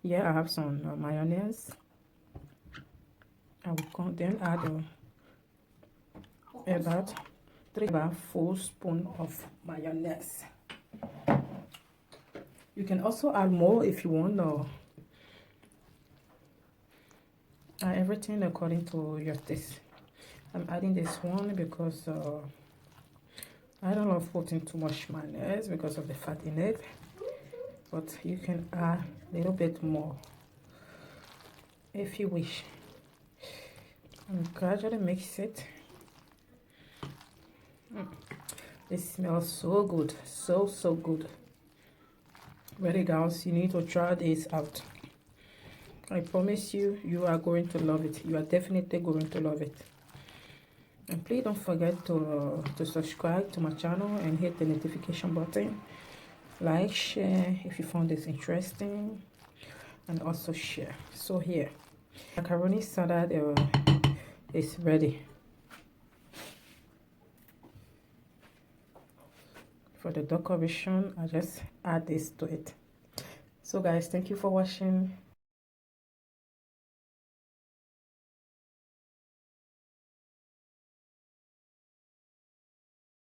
Yeah, I have some mayonnaise. I will then add about 3 spoons of mayonnaise. You can also add more if you want, or everything according to your taste. I'm adding this one because I don't love putting too much mayonnaise because of the fat in it, but you can add a little bit more if you wish, and gradually mix it. It smells so good, so good. Really guys, you need to try this out. I promise you, you are going to love it. You are definitely going to love it. And please don't forget to subscribe to my channel and hit the notification button. Like, share if you found this interesting, and also share. So here, macaroni salad is ready. For the decoration, I just add this to it. So guys, thank you for watching.